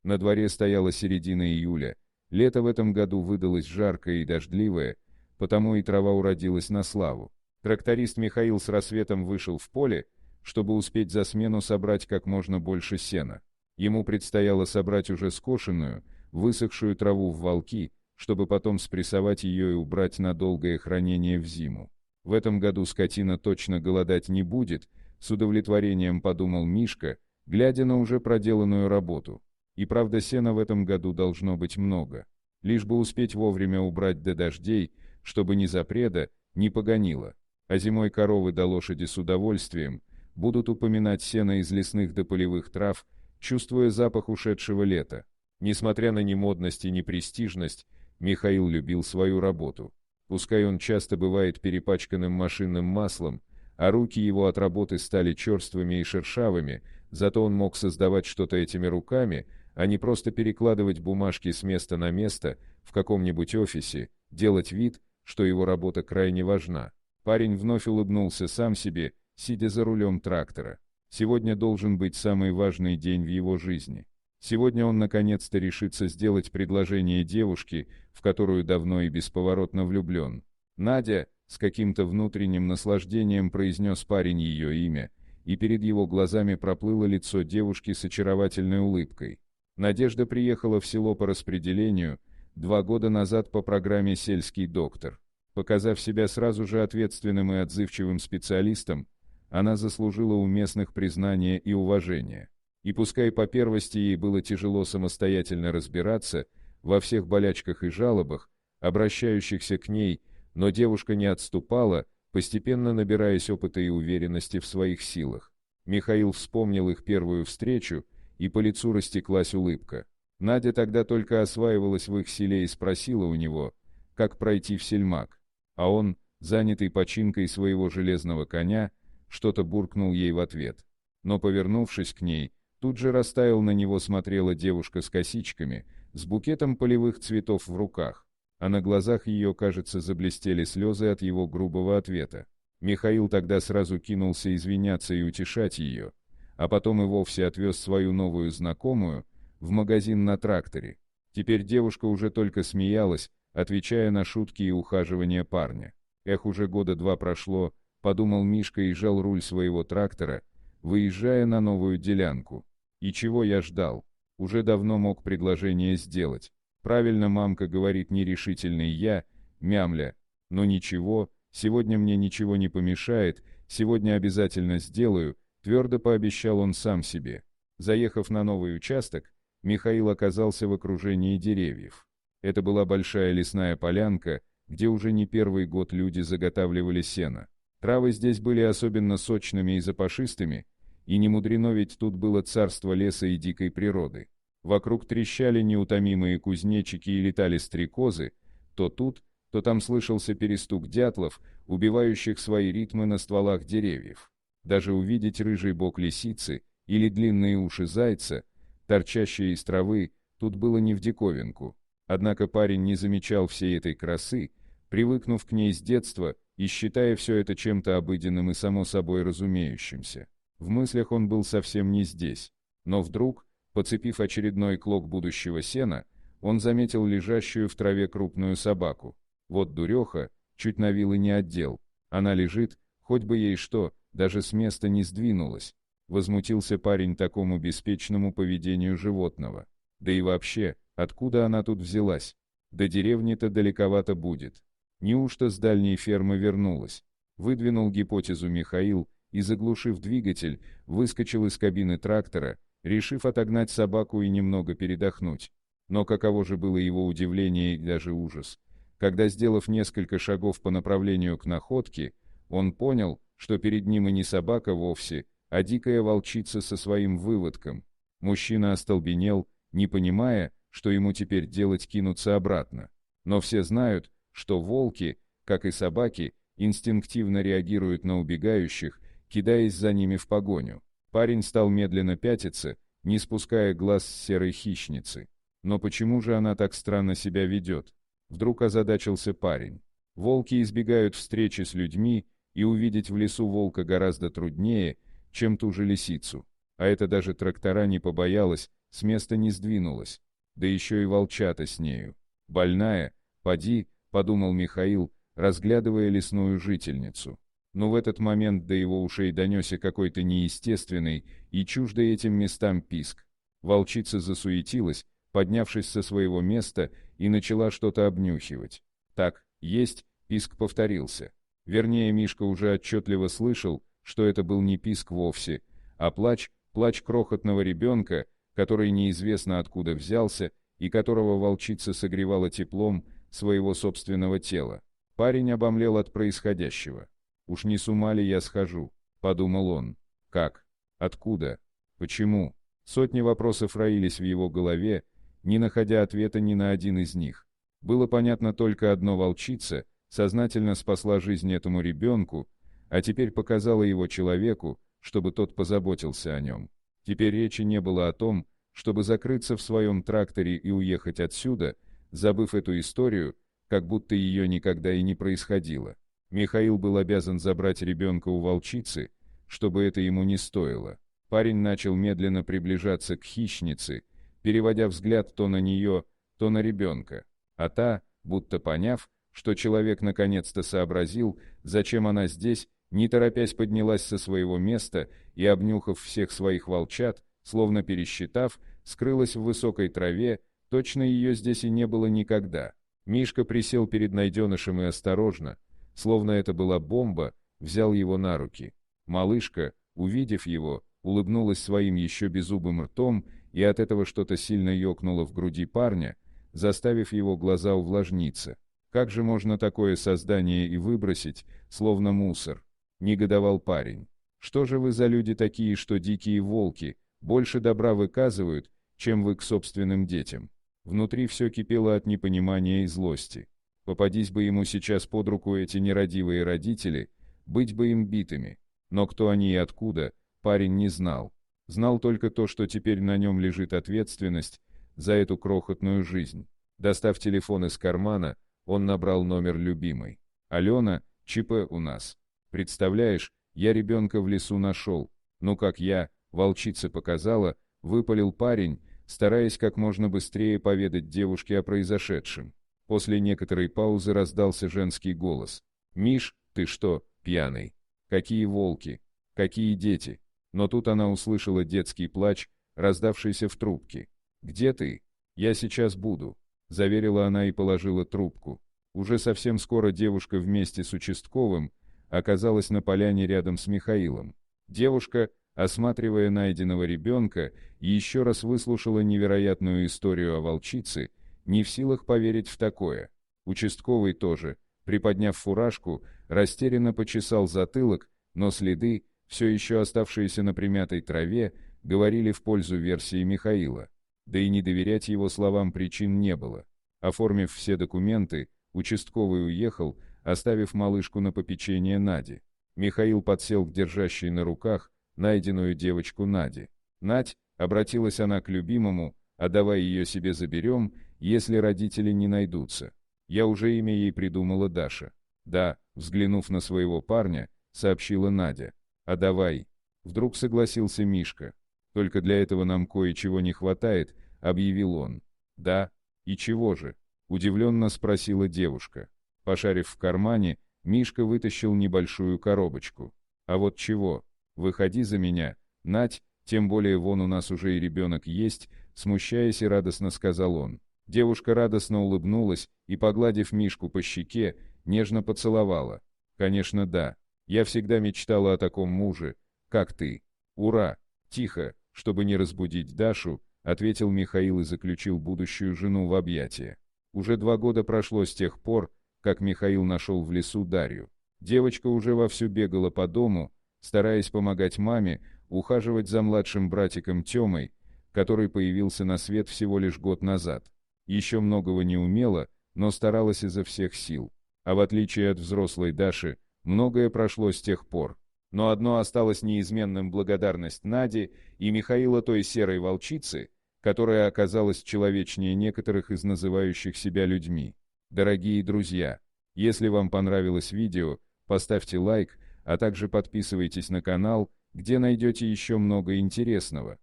На дворе стояла середина июля. Лето в этом году выдалось жаркое и дождливое, потому и трава уродилась на славу. Тракторист Михаил с рассветом вышел в поле, чтобы успеть за смену собрать как можно больше сена. Ему предстояло собрать уже скошенную, высохшую траву в валки, чтобы потом спрессовать ее и убрать на долгое хранение в зиму. В этом году скотина точно голодать не будет, с удовлетворением подумал Мишка, глядя на уже проделанную работу. И правда, сена в этом году должно быть много. Лишь бы успеть вовремя убрать до дождей, чтобы ни запреда, ни погонило. А зимой коровы да лошади с удовольствием будут упоминать сено из лесных до полевых трав, чувствуя запах ушедшего лета. Несмотря на немодность и непрестижность, Михаил любил свою работу. Пускай он часто бывает перепачканным машинным маслом, а руки его от работы стали черствыми и шершавыми, зато он мог создавать что-то этими руками, а не просто перекладывать бумажки с места на место в каком-нибудь офисе, делать вид, что его работа крайне важна. Парень вновь улыбнулся сам себе, сидя за рулем трактора. Сегодня должен быть самый важный день в его жизни. Сегодня он наконец-то решится сделать предложение девушке, в которую давно и бесповоротно влюблен. «Надя», — с каким-то внутренним наслаждением произнес парень ее имя, и перед его глазами проплыло лицо девушки с очаровательной улыбкой. Надежда приехала в село по распределению 2 года назад по программе «Сельский доктор». Показав себя сразу же ответственным и отзывчивым специалистом, она заслужила у местных признания и уважения. И пускай по первости ей было тяжело самостоятельно разбираться во всех болячках и жалобах, обращающихся к ней, но девушка не отступала, постепенно набираясь опыта и уверенности в своих силах. Михаил вспомнил их первую встречу, и по лицу растеклась улыбка. Надя тогда только осваивалась в их селе и спросила у него, как пройти в сельмаг. А он, занятый починкой своего железного коня, что-то буркнул ей в ответ. Но, повернувшись к ней, тут же растаял на него смотрела девушка с косичками, с букетом полевых цветов в руках, а на глазах ее, кажется, заблестели слезы от его грубого ответа. Михаил тогда сразу кинулся извиняться и утешать ее, а потом и вовсе отвез свою новую знакомую в магазин на тракторе. Теперь девушка уже только смеялась, отвечая на шутки и ухаживания парня. «Эх, уже года 2 прошло», — подумал Мишка и жал руль своего трактора, выезжая на новую делянку. «И чего я ждал? Уже давно мог предложение сделать. Правильно мамка говорит, нерешительный я, мямля. Но ничего, сегодня мне ничего не помешает, сегодня обязательно сделаю», — твердо пообещал он сам себе. Заехав на новый участок, Михаил оказался в окружении деревьев. Это была большая лесная полянка, где уже не первый год люди заготавливали сено. Травы здесь были особенно сочными и запашистыми, и не мудрено, ведь тут было царство леса и дикой природы. Вокруг трещали неутомимые кузнечики и летали стрекозы, то тут, то там слышался перестук дятлов, убивающих свои ритмы на стволах деревьев. Даже увидеть рыжий бок лисицы или длинные уши зайца, торчащие из травы, тут было не в диковинку. Однако парень не замечал всей этой красы, привыкнув к ней с детства и считая все это чем-то обыденным и само собой разумеющимся. В мыслях он был совсем не здесь. Но вдруг, подцепив очередной клок будущего сена, он заметил лежащую в траве крупную собаку. Вот дуреха, чуть на вилы не отдел. Она лежит, хоть бы ей что, даже с места не сдвинулась. Возмутился парень такому беспечному поведению животного. Да и вообще, откуда она тут взялась? До деревни-то далековато будет. Неужто с дальней фермы вернулась? Выдвинул гипотезу Михаил и, заглушив двигатель, выскочил из кабины трактора, решив отогнать собаку и немного передохнуть. Но каково же было его удивление и даже ужас, когда, сделав несколько шагов по направлению к находке, он понял, что перед ним и не собака вовсе, а дикая волчица со своим выводком. Мужчина остолбенел, не понимая, что ему теперь делать, кинуться обратно. Но все знают, что волки, как и собаки, инстинктивно реагируют на убегающих, кидаясь за ними в погоню. Парень стал медленно пятиться, не спуская глаз с серой хищницы. Но почему же она так странно себя ведет? Вдруг озадачился парень. Волки избегают встречи с людьми, и увидеть в лесу волка гораздо труднее, чем ту же лисицу. А это даже трактора не побоялась, с места не сдвинулась. Да еще и волчата с нею. Больная, поди, подумал Михаил, разглядывая лесную жительницу. Но в этот момент до его ушей донесся какой-то неестественный и чуждый этим местам писк. Волчица засуетилась, поднявшись со своего места, и начала что-то обнюхивать. Так, есть, писк повторился. Вернее, Мишка уже отчетливо слышал, что это был не писк вовсе, а плач крохотного ребенка, который неизвестно откуда взялся и которого волчица согревала теплом своего собственного тела. Парень обомлел от происходящего. «Уж не с ума ли я схожу?» — подумал он. «Как? Откуда? Почему?» Сотни вопросов роились в его голове, не находя ответа ни на один из них. Было понятно только одно: волчица сознательно спасла жизнь этому ребенку, а теперь показала его человеку, чтобы тот позаботился о нем. Теперь речи не было о том, чтобы закрыться в своем тракторе и уехать отсюда, забыв эту историю, как будто ее никогда и не происходило. Михаил был обязан забрать ребенка у волчицы, чтобы это ему не стоило. Парень начал медленно приближаться к хищнице, переводя взгляд то на нее, то на ребенка. А та, будто поняв, что человек наконец-то сообразил, зачем она здесь, не торопясь поднялась со своего места и, обнюхав всех своих волчат, словно пересчитав, скрылась в высокой траве, точно ее здесь и не было никогда. Мишка присел перед найденышем и осторожно, словно это была бомба, взял его на руки. Малышка, увидев его, улыбнулась своим еще беззубым ртом, и от этого что-то сильно ёкнуло в груди парня, заставив его глаза увлажниться. «Как же можно такое создание и выбросить, словно мусор?» — негодовал парень. «Что же вы за люди такие, что дикие волки больше добра выказывают, чем вы к собственным детям?» Внутри все кипело от непонимания и злости. Попадись бы ему сейчас под руку эти нерадивые родители, быть бы им битыми. Но кто они и откуда, парень не знал. Знал только то, что теперь на нем лежит ответственность за эту крохотную жизнь. Достав телефон из кармана, он набрал номер любимой. «Алена, ЧП у нас. Представляешь, я ребенка в лесу нашел. Ну как я, волчица показала», — выпалил парень, стараясь как можно быстрее поведать девушке о произошедшем. После некоторой паузы раздался женский голос. «Миш, ты что, пьяный? Какие волки? Какие дети?» Но тут она услышала детский плач, раздавшийся в трубке. «Где ты? Я сейчас буду», — заверила она и положила трубку. Уже совсем скоро девушка вместе с участковым оказалась на поляне рядом с Михаилом. Девушка, осматривая найденного ребенка, еще раз выслушала невероятную историю о волчице, не в силах поверить в такое. Участковый тоже, приподняв фуражку, растерянно почесал затылок, но следы, все еще оставшиеся на примятой траве, говорили в пользу версии Михаила. Да и не доверять его словам причин не было. Оформив все документы, участковый уехал, оставив малышку на попечение Нади. Михаил подсел к держащей на руках найденную девочку Наде. «Надь», — обратилась она к любимому, — «а давай ее себе заберем, если родители не найдутся. Я уже имя ей придумала, Даша». «Да», — взглянув на своего парня, сообщила Надя. «А давай». Вдруг согласился Мишка. «Только для этого нам кое-чего не хватает», — объявил он. «Да? И чего же?» — удивленно спросила девушка. Пошарив в кармане, Мишка вытащил небольшую коробочку. «А вот чего? Выходи за меня, Надь, тем более вон у нас уже и ребенок есть», — смущаясь и радостно сказал он. Девушка радостно улыбнулась и, погладив Мишку по щеке, нежно поцеловала. «Конечно, да. Я всегда мечтала о таком муже, как ты. Ура!» «Тихо, чтобы не разбудить Дашу», — ответил Михаил и заключил будущую жену в объятия. Уже 2 года прошло с тех пор, как Михаил нашел в лесу Дарью. Девочка уже вовсю бегала по дому, стараясь помогать маме, ухаживать за младшим братиком Тёмой, который появился на свет всего лишь год назад. Еще многого не умела, но старалась изо всех сил. А в отличие от взрослой Даши, многое прошло с тех пор. Но одно осталось неизменным: благодарность Наде и Михаила той серой волчицы, которая оказалась человечнее некоторых из называющих себя людьми. Дорогие друзья, если вам понравилось видео, поставьте лайк, а также подписывайтесь на канал, где найдете еще много интересного.